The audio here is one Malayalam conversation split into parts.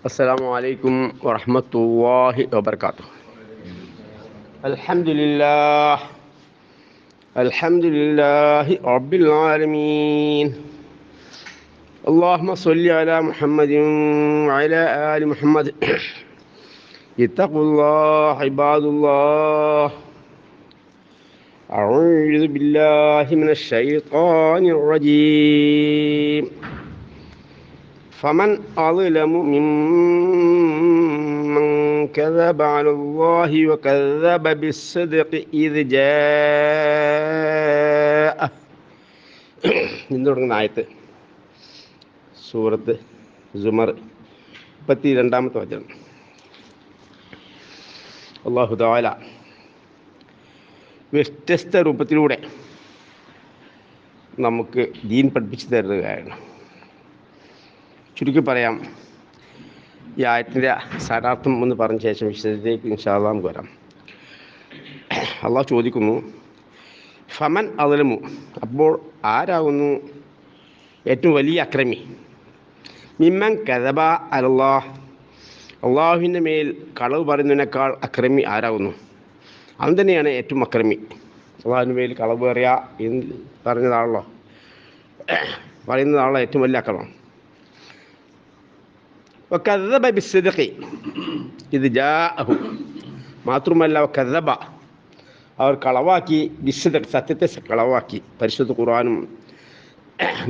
السلام عليكم ورحمة الله وبركاته. الحمد لله رب العالمين. اللهم صل على محمد وعلى آل محمد. اتقوا الله عباد الله. أعوذ بالله من الشيطان الرجيم. فمن أظلم ممن كذب على الله وكذب بالصدق إذ جاءه. ഇന്ന് തുടങ്ങുന്ന ആയത്ത് സൂറത്ത് സുമർ 32-ാമത്തെ വചനം. അല്ലാഹു തആല വ്യത്യസ്ത രൂപത്തിലൂടെ നമുക്ക് ദീൻ പഠിപ്പിച്ചു തരുകയാണ്. ചുരുക്കി പറയാം, ഈ ആയത്തിൻ്റെ സാരാർത്ഥം എന്ന് പറഞ്ഞ ശേഷം വിശദത്തിലേക്ക് ഇൻഷാ അല്ലാഹ് നമുക്ക് വരാം. അള്ളാഹ് ചോദിക്കുന്നു, ഫമൻ അദ്ലമു, അപ്പോൾ ആരാകുന്നു ഏറ്റവും വലിയ അക്രമി? മിമ്മൻ കദബ അലല്ലാഹ്, അള്ളാഹുവിൻ്റെ മേൽ കളവ് പറയുന്നതിനേക്കാൾ അക്രമി ആരാകുന്നു? അവൻ തന്നെയാണ് ഏറ്റവും അക്രമി. അള്ളാഹുവിൻ്റെ മേൽ കളവ് പറയുക എന്ന് പറയുന്നതാണല്ലോ ഏറ്റവും വലിയ അക്രമം. വകദബ ബിസ്സിദ്ഖി ഇദ് ജാഅഹു, മാത്രമല്ല വകദബ, അവർ കളവാക്കി, ബിസ്സിദ്ഖ്, സത്യത്തെ കളവാക്കി. പരിശുദ്ധ ഖുർആനും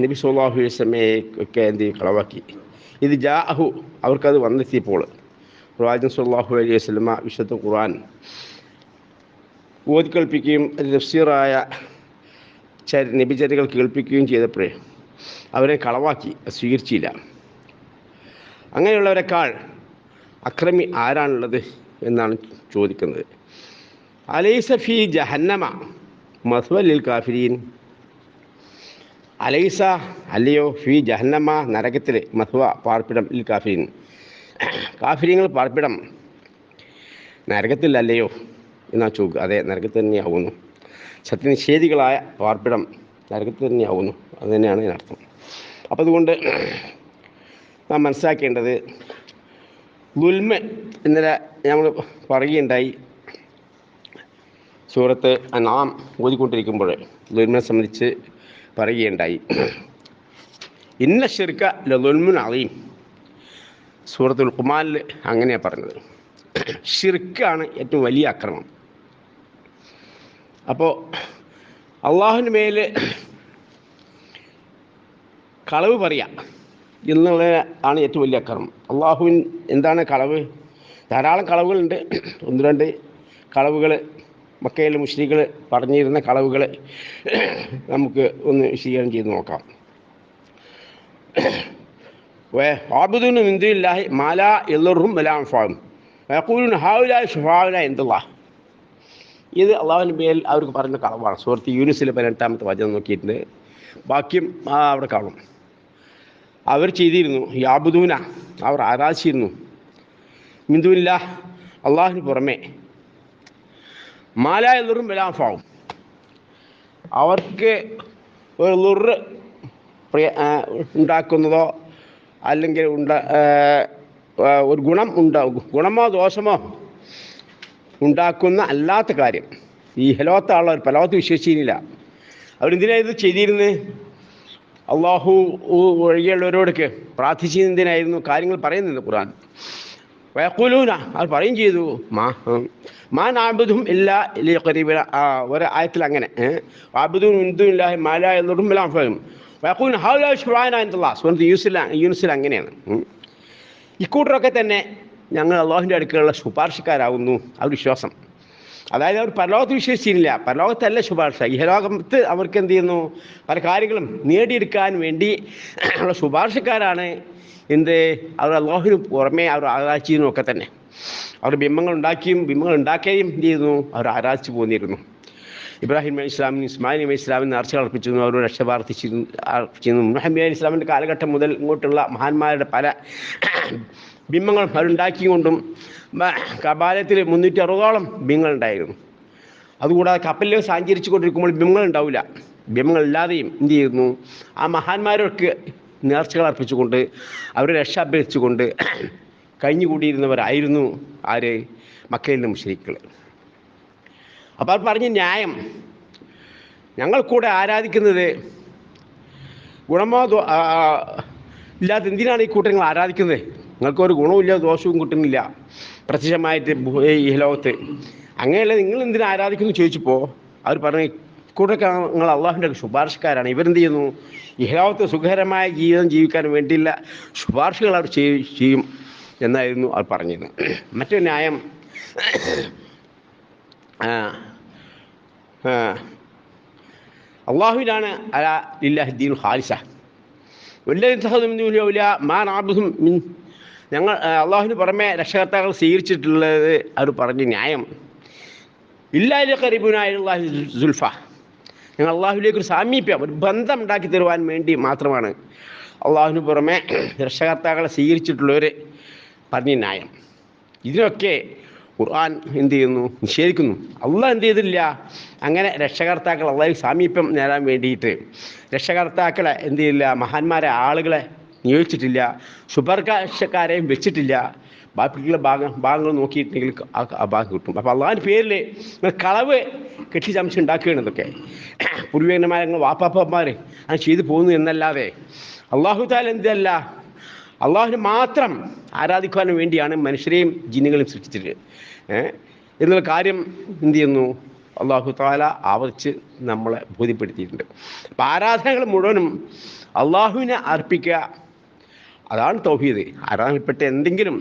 നബി സല്ലല്ലാഹു അലൈഹി വസല്ലമയെ ഒക്കെ കളവാക്കി. ഇത് ജാഅഹു, അവർക്കത് വന്നെത്തിയപ്പോൾ പ്രവാചകൻ സല്ലല്ലാഹു അലൈഹി വസല്ലമ വിശുദ്ധ ഖുർആൻ ഓതി കേൾപ്പിക്കുകയും തഫ്സീറായ നബിചര്യകൾ കേൾപ്പിക്കുകയും ചെയ്തപ്പോഴേ അവരെ കളവാക്കി, സ്വീകരിച്ചില്ല. അങ്ങനെയുള്ളവരെക്കാൾ അക്രമി ആരാണുള്ളത് എന്നാണ് ചോദിക്കുന്നത്. അലൈസ ഫീ ജഹന്നമ മസ്വൽ ലിൽ കാഫിരീൻ, അലൈസ, അല്ലയോ, ഫീ ജഹന്നമ, നരകത്തിൽ, മസ്വ, പാർപ്പിടം, ലിൽ കാഫിരീൻ, കാഫിരീങ്ങൾ പാർപ്പിടം നരകത്തിൽ അല്ലയോ എന്നാ ചോദിക്കുക. അതെ, നരകത്തിൽ തന്നെയാവുന്നു. സത്യനിഷേധികളായ പാർപ്പിടം നരകത്തിൽ തന്നെയാവുന്നു. അത് തന്നെയാണ് ഇതിനർത്ഥം. അപ്പം അതുകൊണ്ട് നാം മനസ്സിലാക്കേണ്ടത്, ദുൽമ ഇന്നലെ നമ്മൾ പറയുകയുണ്ടായി. സൂറത്ത് അൻആം ഓതിക്കൊണ്ടിരിക്കുമ്പോൾ ദുൽമിനെ സംബന്ധിച്ച് പറയുകയുണ്ടായി. ഇന്ന ശിർക ലദുൽമുൻ അളീം, സൂറത്തുൽ ലുഖ്മാനിൽ അങ്ങനെയാണ് പറഞ്ഞത്. ഷിർക്കാണ് ഏറ്റവും വലിയ അക്രമം. അപ്പോൾ അള്ളാഹുവിന് മേൽ കളവ് പറയാം എന്നുള്ളത് ആണ് ഏറ്റവും വലിയ അക്രമം. അള്ളാഹുവിൻ എന്താണ് കളവ്? ധാരാളം കളവുകളുണ്ട്. ഒന്ന് രണ്ട് കളവുകൾ മക്കയിലെ മുശ്രിക്കുകൾ പറഞ്ഞിരുന്ന കളവുകൾ നമുക്ക് ഒന്ന് വിശദീകരണം ചെയ്ത് നോക്കാം. വഅബ്ദുന മിൻ ദൂനില്ലാഹി മാ ലാ യദുർറുഹും വലാ യൻഫഉഹും വയഖൂലുന ഹൗലാഇ ശുഫാഉന ഇൻദല്ലാഹ്. ഇത് അള്ളാഹുവിൻ്റെ മേൽ അവർക്ക് പറയുന്ന കളവാണ്. സൂറത്ത് യൂനുസിലെ 18-ാമത്തെ വചനം നോക്കിയിട്ടുണ്ട്. ബാക്കിയും അവിടെ കാണും. അവർ ചെയ്തിരുന്നു, യാബുദൂന, അവർ ആരാധിച്ചിരുന്നു, മിൻ ദൂനില്ലാഹ്, അള്ളാഹുവിന് പുറമെ, മാ ലാ യദുർറുഹും വലാ യൻഫഉഹും, അവർക്ക് ഒരു ളുറ് ഉണ്ടാക്കുന്നതോ അല്ലെങ്കിൽ ഒരു ഗുണമോ ദോഷമോ ഉണ്ടാക്കുന്ന അല്ലാത്ത കാര്യം. ഈ ഹലോത്താണ് അവർ പലോത്ത് വിശ്വസിച്ചിരുന്നില്ല. അവരെന്തിനാണ് ഇത് ചെയ്തിരുന്നത്? അള്ളാഹു ഒഴികെയുള്ളവരോടൊക്കെ പ്രാർത്ഥിച്ചതിനായിരുന്നു കാര്യങ്ങൾ പറയുന്നത് ഖുർആൻ. വയഖൂലൂന, അവർ പറയും ചെയ്തു, മാ നഅ്ബുദുഹും ഇല്ലാ ലിയഖ്റബൂന, ഒരു ആയത്തിൽ അങ്ങനെ, വഅബ്ദുന മിൻ ദൂനില്ലാഹി മാ ലാ യദുർറുഹും വലാ യൻഫഉഹും വയഖൂലുന ഹൗലാഇ ശുഫാഅന ഇൻദല്ലാഹ്. സൂറത്ത് യൂനുസിൽ അങ്ങനെയാണ്. ഇക്കൂട്ടരൊക്കെ തന്നെ ഞങ്ങൾ അള്ളാഹുവിൻ്റെ അടുക്കലുള്ള ശുപാർശക്കാരാകുന്നു. അവർ വിശ്വാസം, അതായത് അവർ പരലോകത്ത് വിശ്വസിച്ചിരുന്നില്ല. പരലോകത്തല്ല ശുപാർശ. ഇഹലോകത്ത് അവർക്ക് എന്ത് ചെയ്യുന്നു? പല കാര്യങ്ങളും നേടിയെടുക്കാൻ വേണ്ടി ഉള്ള ശുപാർശക്കാരാണ്. അവർ അള്ളാഹുവിന് പുറമെ അവർ ആരാധിച്ചിരുന്നു ഒക്കെ തന്നെ. അവർ ബിംബങ്ങൾ ഉണ്ടാക്കുകയും എന്ത് ചെയ്യുന്നു? അവർ ആരാധിച്ചു പോന്നിരുന്നു. ഇബ്രാഹിം അലൈഹി ഇസ്ലാമിനും ഇസ്മായിൽ അലൈഹി ഇസ്ലാമിന് നേർച്ചകൾ അർപ്പിച്ചിരുന്നു, അവരോട് രക്ഷ പ്രാർത്ഥിച്ചിരുന്നു. മുഹമ്മദ് അലൈഹി ഇസ്ലാമിൻ്റെ കാലഘട്ടം മുതൽ ഇങ്ങോട്ടുള്ള മഹാന്മാരുടെ പല ബിംബങ്ങൾ അവരുണ്ടാക്കിക്കൊണ്ടും കബാലയത്തിൽ 360ഓളം ബിംബങ്ങൾ ഉണ്ടായിരുന്നു. അതുകൂടാതെ കപ്പലിൽ സഞ്ചരിച്ചു കൊണ്ടിരിക്കുമ്പോൾ ബിംബങ്ങൾ ഉണ്ടാവില്ല. ബിംബങ്ങളില്ലാതെയും എന്ത് ചെയ്യുന്നു? ആ മഹാന്മാരൊക്കെ നേർച്ചകൾ അർപ്പിച്ചുകൊണ്ട് അവരെ രക്ഷ അഭ്യർത്ഥിച്ചുകൊണ്ട് കഴിഞ്ഞുകൂടിയിരുന്നവരായിരുന്നു ആര്? മക്കയിലെ മുശ്രിക്കുകൾ. അപ്പോൾ അവർ പറഞ്ഞ ന്യായം, ഞങ്ങൾ കൂടെ ആരാധിക്കുന്നത് ഗുണമോ ഇല്ലാത്ത എന്തിനാണ് ഈ കൂട്ടങ്ങൾ ആരാധിക്കുന്നത്? നിങ്ങൾക്കൊരു ഗുണവുമില്ല, ദോഷവും കിട്ടുന്നില്ല പ്രത്യക്ഷമായിട്ട് ഈ ലോകത്ത്. അങ്ങനെയല്ല നിങ്ങൾ എന്തിനാ ആരാധിക്കുന്നു ചോദിച്ചപ്പോൾ അവർ പറഞ്ഞു, കൂട്ടൊക്കെ നിങ്ങൾ അള്ളാഹുവിൻ്റെ ശുപാർശക്കാരാണ്. ഇവരെന്ത് ചെയ്യുന്നു? ഈ ലോകത്ത് സുഖകരമായ ജീവിതം ജീവിക്കാൻ വേണ്ടിയുള്ള ശുപാർശകൾ അവർ ചെയ്യും എന്നായിരുന്നു അവർ പറഞ്ഞിരുന്നത്. മറ്റൊരു ന്യായം, അള്ളാഹുവിനാണ് അലാ ലില്ലാഹി ദീനുൽ ഖാലിസ ഞങ്ങൾ അള്ളാഹുവിന് പുറമെ രക്ഷകർത്താക്കൾ സ്വീകരിച്ചിട്ടുള്ളത് അവർ പറഞ്ഞ ന്യായം, ഇല്ലാ ഖരീബുനായി സുൽഫ, ഞങ്ങൾ അള്ളാഹുവിലേക്കൊരു സാമീപ്യം, ഒരു ബന്ധം ഉണ്ടാക്കി തരുവാൻ വേണ്ടി മാത്രമാണ് അള്ളാഹുവിന് പുറമെ രക്ഷകർത്താക്കളെ സ്വീകരിച്ചിട്ടുള്ളവർ പറഞ്ഞ ന്യായം. ഇതിനൊക്കെ ഖുർആൻ എന്ത് ചെയ്യുന്നു? നിഷേധിക്കുന്നു. അള്ളാഹ് എന്ത് ചെയ്തില്ല? അങ്ങനെ രക്ഷകർത്താക്കൾ അള്ളാഹു സാമീപ്യം നേടാൻ വേണ്ടിയിട്ട് രക്ഷകർത്താക്കളെ എന്ത് ചെയ്യില്ല? മഹാന്മാരെ ആളുകളെ നിയോഗിച്ചിട്ടില്ല, ശുപാർശക്കാരെയും വെച്ചിട്ടില്ല. ബാക്കിയുള്ള ഭാഗങ്ങൾ നോക്കിയിട്ടുണ്ടെങ്കിൽ ആ ഭാഗം കിട്ടും. അപ്പോൾ അള്ളാഹിൻ്റെ പേരിൽ കളവ് കെട്ടിച്ചമച്ച് ഉണ്ടാക്കുകയാണ് ഇതൊക്കെ. പൂർവീകന്മാർ ഞങ്ങൾ വാപ്പാപ്പന്മാർ അത് ചെയ്തു പോകുന്നു എന്നല്ലാതെ അള്ളാഹു താല എന്തല്ല, അള്ളാഹുവിനെ മാത്രം ആരാധിക്കുവാൻ വേണ്ടിയാണ് മനുഷ്യരെയും ജിന്നുകളെയും സൃഷ്ടിച്ചത് എന്നുള്ള കാര്യം എന്ത് ചെയ്യുന്നു? അള്ളാഹു താല ആവർത്തിച്ച് നമ്മളെ ബോധ്യപ്പെടുത്തിയിട്ടുണ്ട്. അപ്പം ആരാധനകൾ മുഴുവനും അള്ളാഹുവിനെ അർപ്പിക്കുക, അതാണ് തൗഹീദ്. ആരാധനപ്പെട്ട എന്തെങ്കിലും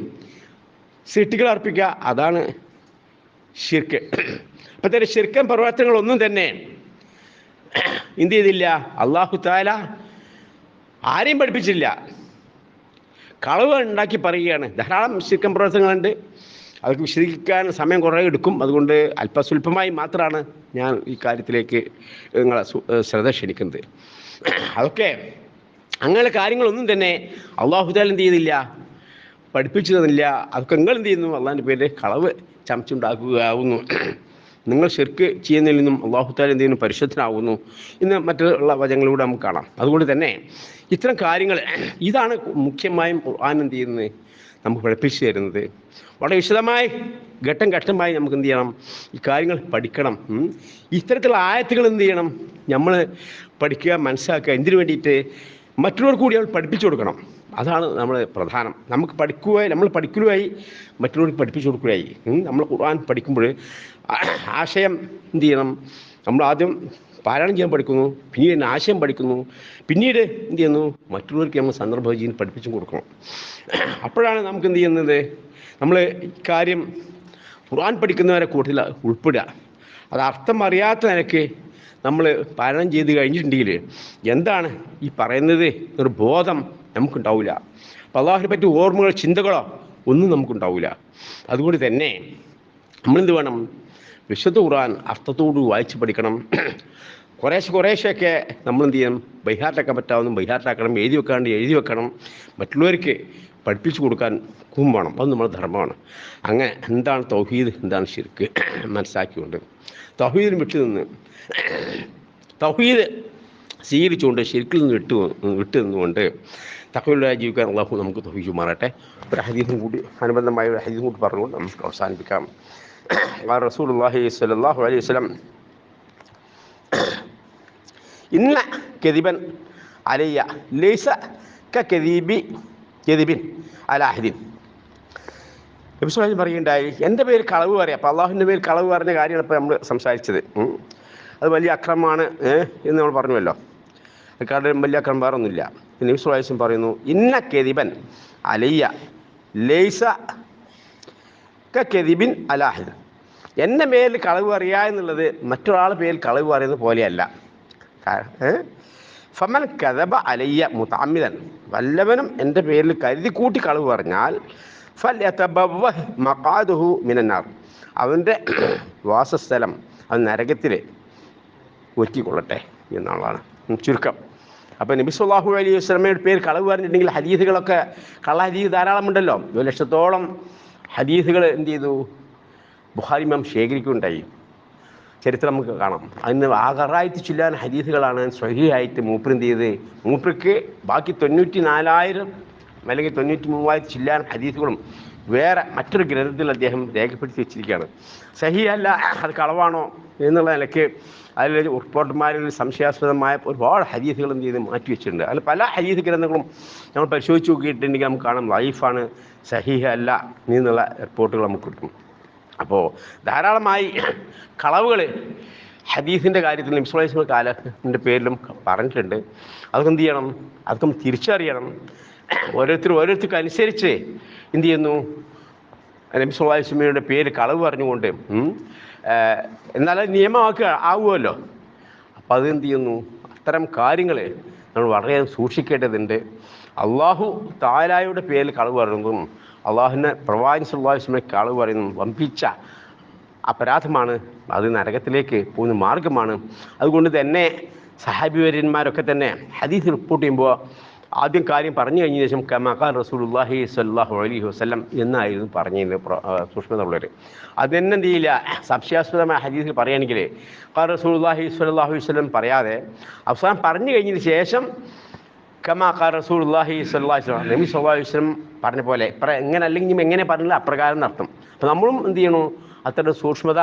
സൃഷ്ടികൾ അർപ്പിക്കുക, അതാണ് ശിർക്ക്. അപ്പോഴത്തെ ശിർക്കൻ പ്രവർത്തനങ്ങളൊന്നും തന്നെ എന്ത് ചെയ്തില്ല? അള്ളാഹു താല ആരെയും പഠിപ്പിച്ചില്ല. കളവ് ഉണ്ടാക്കി പറയുകയാണ്. ധാരാളം ശിർക്കൻ പ്രവർത്തനങ്ങളുണ്ട്, അതൊക്കെ വിശദീകരിക്കാൻ സമയം കുറേ എടുക്കും. അതുകൊണ്ട് അല്പസ്വല്പമായി മാത്രമാണ് ഞാൻ ഈ കാര്യത്തിലേക്ക് നിങ്ങളെ ശ്രദ്ധ ക്ഷണിക്കുന്നത്. അതൊക്കെ അങ്ങനെ കാര്യങ്ങളൊന്നും തന്നെ അള്ളാഹു താല എന്ത് ചെയ്തില്ല? പഠിപ്പിച്ചു തന്നില്ല. അതൊക്കെ നിങ്ങൾ എന്ത് ചെയ്യുന്നു? അള്ളാഹിൻ്റെ പേരിൽ കളവ് ചമച്ചുണ്ടാക്കുകയാവുന്നു. നിങ്ങൾ ശിർക്ക് ചെയ്യുന്നതിൽ നിന്നും അള്ളാഹു താല എന്ത് ചെയ്യുന്നു? പരിശുദ്ധനാവുന്നു ഇന്ന് മറ്റുള്ള വചനങ്ങളിലൂടെ നമുക്ക് കാണാം. അതുകൊണ്ട് തന്നെ ഇത്തരം കാര്യങ്ങൾ ഇതാണ് മുഖ്യമായും ഖുർആൻ എന്ത് ചെയ്യുന്നത്? നമുക്ക് പഠിപ്പിച്ചു തരുന്നത്. വളരെ വിശദമായി ഘട്ടം ഘട്ടമായി നമുക്ക് എന്ത് ചെയ്യണം? ഈ കാര്യങ്ങൾ പഠിക്കണം. ഇത്തരത്തിലുള്ള ആയത്തുകൾ എന്ത് ചെയ്യണം? നമ്മൾ പഠിക്കുക, മനസ്സിലാക്കുക. എന്തിനു വേണ്ടിയിട്ട്? മറ്റുള്ളവർക്ക് കൂടി നമ്മൾ പഠിപ്പിച്ചു കൊടുക്കണം. അതാണ് നമ്മൾ പ്രധാനം. നമ്മൾ പഠിക്കലുമായി മറ്റുള്ളവർക്ക് പഠിപ്പിച്ചു കൊടുക്കുകയായി. നമ്മൾ ഖുർആൻ പഠിക്കുമ്പോൾ ആശയം എന്ത് ചെയ്യണം? നമ്മൾ ആദ്യം പാരായണം ചെയ്യാൻ പഠിക്കുന്നു, പിന്നീട് ആശയം പഠിക്കുന്നു, പിന്നീട് എന്ത് ചെയ്യുന്നു? മറ്റുള്ളവർക്ക് നമ്മൾ സന്ദർഭം പഠിപ്പിച്ചും കൊടുക്കണം. അപ്പോഴാണ് നമുക്ക് എന്ത് ചെയ്യുന്നത്? നമ്മൾ ഇക്കാര്യം ഖുർആൻ പഠിക്കുന്നവരെ കൂടുതൽ ഉൾപ്പെടുക. അത് അർത്ഥം അറിയാത്ത നിലയ്ക്ക് നമ്മൾ പാരായണം ചെയ്ത് കഴിഞ്ഞിട്ടുണ്ടെങ്കിൽ എന്താണ് ഈ പറയുന്നത് ഒരു ബോധം നമുക്കുണ്ടാവില്ല. അപ്പോൾ അള്ളാഹുവിനെ പറ്റി ഓർമ്മകളോ ചിന്തകളോ ഒന്നും നമുക്കുണ്ടാവില്ല. അതുകൊണ്ട് തന്നെ നമ്മളെന്ത് വേണം? വിശുദ്ധ ഖുർആൻ അർത്ഥത്തോട് വായിച്ച് പഠിക്കണം. കുറേശ്ശെയൊക്കെ നമ്മളെന്ത് ചെയ്യണം? ബൈഹാർട്ടാക്കാൻ പറ്റാവുന്ന ബൈഹാർട്ടാക്കണം, എഴുതി വെക്കണം. മറ്റുള്ളവർക്ക് പഠിപ്പിച്ചു കൊടുക്കാൻ വേണം. അത് നമ്മുടെ ധർമ്മമാണ്. അങ്ങനെ എന്താണ് തൗഹീദ്, എന്താണ് ശിർക്ക് മനസ്സിലാക്കിക്കൊണ്ട് തൗഹീദിന് വിട്ടുനിന്ന് തൗഹീദ് സ്വീകരിച്ചുകൊണ്ട് ശിർക്കിൽ നിന്ന് വിട്ടു നിന്നുകൊണ്ട് തഖ്വയുള്ളവരായി ജീവിക്കാൻ അള്ളാഹു നമുക്ക് തൗഫീഖ് മാറട്ടെ. ഒരു ഹദീസും കൂടി അനുബന്ധമായ ഒരു ഹദീസും കൂടി പറഞ്ഞുകൊണ്ട് നമുക്ക് അവസാനിപ്പിക്കാം. റസൂലുള്ളാഹി സ്വല്ലല്ലാഹു അലൈഹി വസല്ലം ഇന്ന കദിബൻ അലയ്യ ലൈസ കദിബിൻ അലാ അഹദിൻ. നബി സ്വല്ലല്ലാഹു അലൈഹി പറയുകയുണ്ടായി, എൻ്റെ പേര് കളവ് പറയാം. അപ്പോൾ അള്ളാഹുവിൻ്റെ പേര് കളവ് പറഞ്ഞ കാര്യമാണ് ഇപ്പോൾ നമ്മൾ സംസാരിച്ചത്. അത് വലിയ അക്രമമാണ് എന്ന് നമ്മൾ പറഞ്ഞുവല്ലോ. അതിലും വലിയ അക്രമം വേറൊന്നുമില്ല. നബി സ്വല്ലല്ലാഹു അലൈഹി വസല്ലം പറയുന്നു, ഇന്ന കദിബൻ അലയ്യ ലൈസ കദിബിൻ അലാ അഹദിൻ. എൻ്റെ പേരിൽ കളവ് പറയുക എന്നുള്ളത് മറ്റൊരാളുടെ പേരിൽ കളവ് പറയുന്നത് പോലെയല്ല. ഫമൻ കദബ അലയ്യ മുതഅമ്മിദൻ, വല്ലവനും എൻ്റെ പേരിൽ കരുതി കൂട്ടി കളവ് പറഞ്ഞാൽ ഫൽയതബവ്വഹ് മഖാദുഹു മിനന്നാർ, അവൻ്റെ വാസസ്ഥലം അത് നരകത്തിൽ ഒരുക്കിക്കൊള്ളട്ടെ എന്നുള്ളതാണ് ചുരുക്കം. അപ്പോൾ നബി സല്ലല്ലാഹു അലൈഹി വസല്ലമയുടെ പേര് കളവ് പറഞ്ഞിട്ടുണ്ടെങ്കിൽ ഹദീസുകളൊക്കെ കള്ള ഹദീസ് ധാരാളമുണ്ടല്ലോ. 1,00,000-ഓളം ഹദീസുകൾ എന്ത് ചെയ്തു? ബുഖാരി ഇമാം ശേഖരിക്കുകയുണ്ടായി. ചരിത്രം നമുക്ക് കാണാം. അതിന് ആകറായിട്ട് ചൊല്ലാൻ ഹദീസുകളാണ് സ്വഹീഹായിട്ട് മൂപ്പർ എന്ത് ചെയ്ത്, മൂപ്പർക്ക് ബാക്കി 94,000 അല്ലെങ്കിൽ 93,000 ചില്ലാൻ ഹദീസുകളും വേറെ മറ്റൊരു ഗ്രന്ഥത്തിൽ അദ്ദേഹം രേഖപ്പെടുത്തി വെച്ചിരിക്കുകയാണ്. സഹിഹല്ല, അത് കളവാണോ എന്നുള്ള നിലയ്ക്ക് അതിൽ റിപ്പോർട്ടർമാരിൽ സംശയാസ്പദമായ ഒരുപാട് ഹദീസുകൾ എന്ത് ചെയ്ത് മാറ്റി വെച്ചിട്ടുണ്ട്. അതിൽ പല ഹദീസ് ഗ്രന്ഥങ്ങളും നമ്മൾ പരിശോധിച്ച് നോക്കിയിട്ടുണ്ടെങ്കിൽ നമുക്ക് കാണാം ലൈഫാണ്, സഹീഹ അല്ല എന്നുള്ള റിപ്പോർട്ടുകൾ നമുക്ക് കിട്ടും. അപ്പോൾ ധാരാളമായി കളവുകൾ ഹദീസിൻ്റെ കാര്യത്തിൽ നബി സല്ലല്ലാഹു അലൈഹി വസല്ലം കാലത്തിൻ്റെ പേരിലും പറഞ്ഞിട്ടുണ്ട്. അതൊക്കെ എന്ത് ചെയ്യണം, അതൊക്കെ തിരിച്ചറിയണം. ഓരോരുത്തർക്ക് അനുസരിച്ച് എന്ത് ചെയ്യുന്നു, നബി സല്ലല്ലാഹു അലൈഹി വസല്ലമയുടെ പേര് കളവ് പറഞ്ഞുകൊണ്ട് എന്നാലത് ആവുമല്ലോ. അപ്പം അത് എന്ത് ചെയ്യുന്നു, അത്തരം കാര്യങ്ങൾ നമ്മൾ വളരെ സൂക്ഷിക്കേണ്ടതുണ്ട്. അള്ളാഹു തആലയുടെ പേരിൽ കളവ് പറയുന്നതും അള്ളാഹുവിൻ്റെ പ്രവാചകൻ സല്ലല്ലാഹു അലൈഹി വസല്ലമയെ കളവ് പറയുന്നതും വമ്പിച്ച അപരാധമാണ്. അത് നരകത്തിലേക്ക് പോകുന്ന മാർഗമാണ്. അതുകൊണ്ട് തന്നെ സഹാബിവര്യന്മാരൊക്കെ തന്നെ ഹദീസ് റിപ്പോർട്ട് ചെയ്യുമ്പോൾ ആദ്യം കാര്യം പറഞ്ഞു കഴിഞ്ഞ ശേഷം കമാ ഖാല റസൂലുള്ളാഹി സ്വല്ലല്ലാഹു അലൈഹി വസല്ലം എന്നായിരുന്നു പറഞ്ഞിരുന്നത് സൂക്ഷ്മത ഉള്ളവർ. അതെന്നെ എന്ത് ചെയ്യില്ല, സംശയാസ്പദമായ ഹദീസിൽ പറയുകയാണെങ്കിൽ ഖാല റസൂലുള്ളാഹി സ്വല്ലല്ലാഹു അലൈഹി വസല്ലം പറയാതെ അവസാനം പറഞ്ഞു കഴിഞ്ഞതിന് ശേഷം കമാ ഖാല റസൂലുള്ളാഹി സ്വല്ലല്ലാഹു അലൈഹി വസല്ലം, നബി സ്വല്ലല്ലാഹു അലൈഹി വസല്ലം പറഞ്ഞ പോലെ എങ്ങനെ അല്ലെങ്കിൽ എങ്ങനെ പറഞ്ഞില്ല അപ്രകാരം എന്നർത്ഥം. അപ്പോൾ നമ്മളും എന്ത് ചെയ്യണു, അത്തരം സൂക്ഷ്മത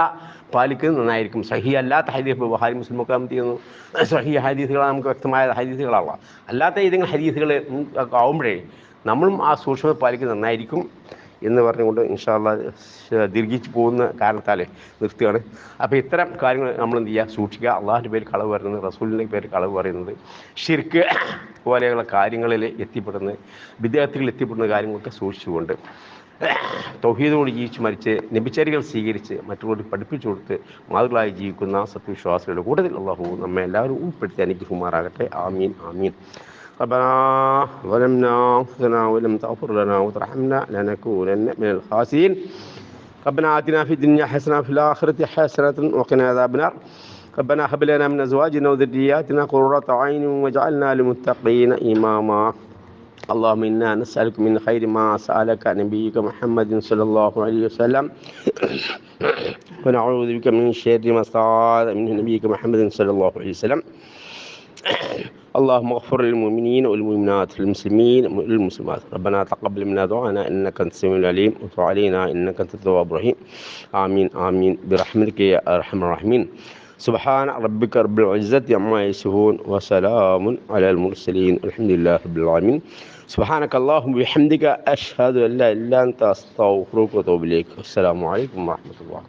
പാലിക്കുന്നത് നന്നായിരിക്കും. സഹീ അല്ലാത്ത ഹദീസ്, ബുഖാരി മുസ്ലിമൊക്കെ എന്ത് ചെയ്യുന്നു, സഹീ ഹദീസുകളാണ്, നമുക്ക് വ്യക്തമായ ഹദീസുകളാവാം. അല്ലാത്ത ഏതെങ്കിലും ഹദീസുകൾ ആവുമ്പോഴേ നമ്മളും ആ സൂക്ഷ്മത പാലിക്കുന്നത് നന്നായിരിക്കും എന്ന് പറഞ്ഞുകൊണ്ട് ഇൻഷാ അല്ലാഹ് ദീർഘിച്ച് പോകുന്ന കാരണത്താൽ നിർത്തുകയാണ്. അപ്പോൾ ഇത്തരം കാര്യങ്ങൾ നമ്മൾ എന്ത് ചെയ്യുക, സൂക്ഷിക്കുക. അള്ളാഹിൻ്റെ പേര് കളവ് പറയുന്നത്, റസൂലിൻ്റെ പേര് കളവ് പറയുന്നത്, ഷിർക്ക് പോലെയുള്ള കാര്യങ്ങളിൽ എത്തിപ്പെടുന്നത്, വിദ്യാർത്ഥികൾ എത്തിപ്പെടുന്ന കാര്യങ്ങളൊക്കെ സൂക്ഷിച്ചുകൊണ്ട് തൗഹീദോട് ജീവിച്ച് മരിച്ച് നബിച്ചരികൾ സ്വീകരിച്ച് മറ്റുള്ളവർക്ക് പഠിപ്പിച്ചു കൊടുത്ത് മാതൃകളായി ജീവിക്കുന്ന സത്യവിശ്വാസികളുടെ കൂട്ടത്തിൽ അള്ളാഹു നമ്മെ എല്ലാവരും ഉൾപ്പെടുത്തി അനുഗ്രഹിക്കുമാറാകട്ടെ. ആമീൻ ആമീൻ. ربنا ظلمنا أنفسنا ولم تغفر لنا وترحمنا لنكونن من الخاسرين. ربنا آتنا في الدنيا حسنة وفي الآخرة حسنة وقنا عذاب النار. ربنا هب لنا من أزواجنا وذرياتنا قرة أعين واجعلنا للمتقين إماما. اللهم إنا نسألك من خير ما سألك نبيك محمد صلى الله عليه وسلم ونعوذ بك من شر ما استعاذ منه نبيك محمد صلى الله عليه وسلم. اللهم اغفر للمؤمنين والمؤمنات المسلمين والمسلمات. ربنا تقبل منا دعانا إنك أنت السميع العليم وتب علينا إنك أنت التواب الرحيم. آمين آمين برحمتك يا أرحم الراحمين. سبحان ربك رب العزة عما يصفون وسلام على المرسلين الحمد لله رب العالمين. سبحانك اللهم وبحمدك أشهد أن لا إله إلا أنت أستغفرك وأتوب إليك. السلام عليكم ورحمة الله.